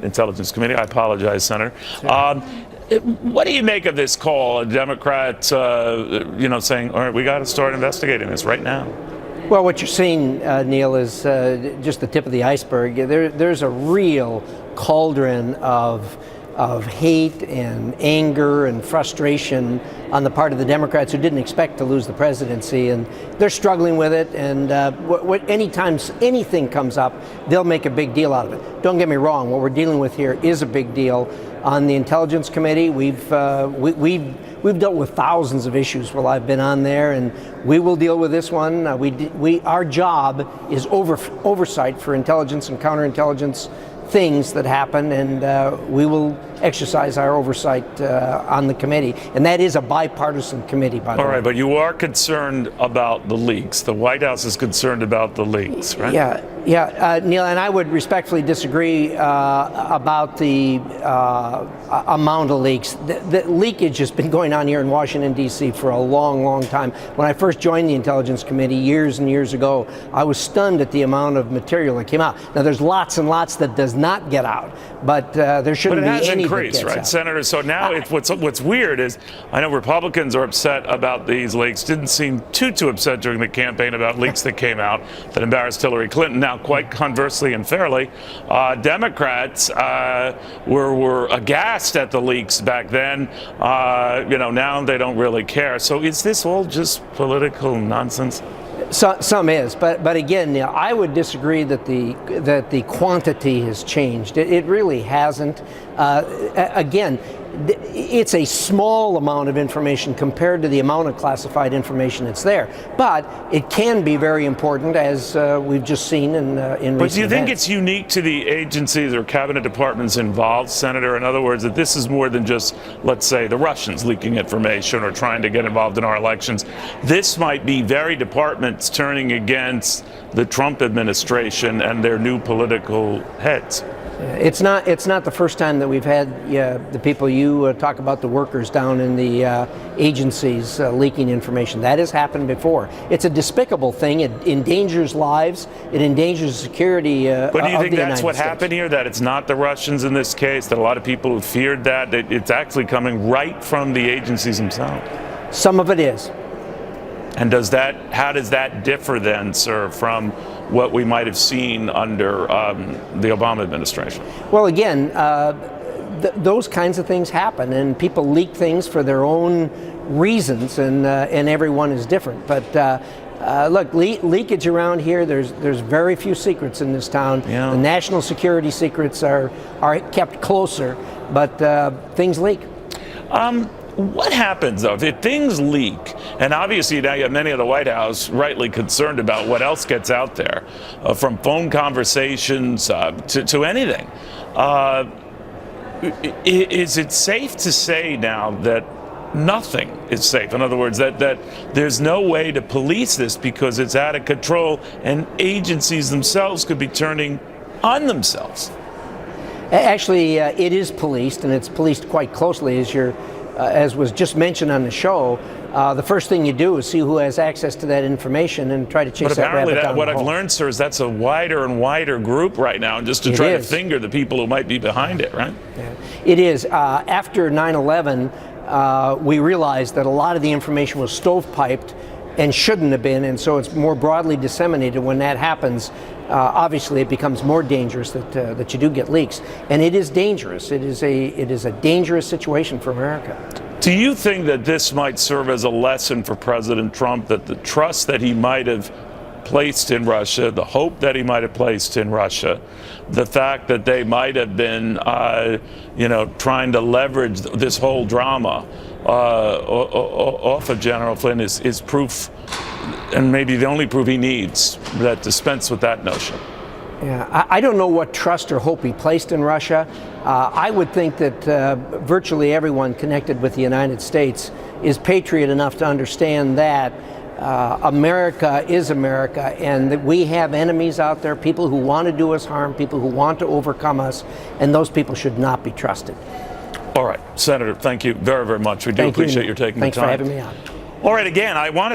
Intelligence Committee. I apologize, Senator. What do you make of this call? Democrats, saying, all right, we got to start investigating this right now. Well, what you're seeing, Neil, is just the tip of the iceberg. There's a real cauldron of hate and anger and frustration on the part of the Democrats who didn't expect to lose the presidency, and they're struggling with it. And anytime anything comes up, they'll make a big deal out of it. Don't get me wrong; what we're dealing with here is a big deal. On the Intelligence Committee, we've dealt with thousands of issues while I've been on there, and we will deal with this one. Our job is oversight for intelligence and counterintelligence things that happen, and we will exercise our oversight on the committee. And that is a bipartisan committee, by the way. All right, but you are concerned about the leaks. The White House is concerned about the leaks, right? Yeah, Neil, and I would respectfully disagree about the amount of leaks. The leakage has been going on here in Washington, D.C. for a long, long time. When I first joined the Intelligence Committee years and years ago, I was stunned at the amount of material that came out. Now, there's lots and lots that does not get out, but there shouldn't be any that gets right, out. Senator? So now what's weird is I know Republicans are upset about these leaks. Didn't seem too upset during the campaign about leaks that came out that embarrassed Hillary Clinton. Now, quite conversely and fairly, Democrats were aghast at the leaks back then. Now they don't really care. So is this all just political nonsense? Some is, but again, I would disagree that the quantity has changed. It really hasn't. Again, it's a small amount of information compared to the amount of classified information that's there. But it can be very important, as we've just seen in recent But do you think events. it's unique to the agencies or cabinet departments involved, Senator? In other words, that this is more than just, let's say, the Russians leaking information or trying to get involved in our elections. This might be very departments turning against the Trump administration and their new political heads. It's not the first time that we've had the people you talk about, the workers down in the agencies leaking information. That has happened before. It's a despicable thing. It endangers lives. It endangers security of the United States. But do you think that's what happened here, that it's not the Russians in this case, that a lot of people who feared that it's actually coming right from the agencies themselves? Some of it is. And how does that differ then, sir, from what we might have seen under the Obama administration? Well, again, those kinds of things happen, and people leak things for their own reasons, and everyone is different. But look, leakage around here, there's very few secrets in this town. Yeah. The national security secrets are kept closer, but things leak. What happens, though, if things leak, and obviously now you have many of the White House rightly concerned about what else gets out there, from phone conversations to anything. Is it safe to say now that nothing is safe? In other words, that there's no way to police this because it's out of control and agencies themselves could be turning on themselves? Actually, it is policed, and it's policed quite closely, as was just mentioned on the show. The first thing you do is see who has access to that information and try to chase that rabbit down the hole. What I've learned, sir, is that's a wider and wider group right now, and just to try to finger the people who might be behind it, right? Yeah. It is. After 9/11, we realized that a lot of the information was stovepiped and shouldn't have been, and so it's more broadly disseminated. When that happens, obviously it becomes more dangerous that you do get leaks, and it is dangerous. It is a dangerous situation for America. Do you think that this might serve as a lesson for President Trump, that the trust that he might have placed in Russia, the hope that he might have placed in Russia, the fact that they might have been, trying to leverage this whole drama off of General Flynn is proof, and maybe the only proof he needs, that dispense with that notion? Yeah, I don't know what trust or hope he placed in Russia. I would think that virtually everyone connected with the United States is patriot enough to understand that America is America, and that we have enemies out there, people who want to do us harm, people who want to overcome us, and those people should not be trusted. All right, Senator, thank you very, very much. We do appreciate your taking the time. Thanks for having me on. All right, again, I want to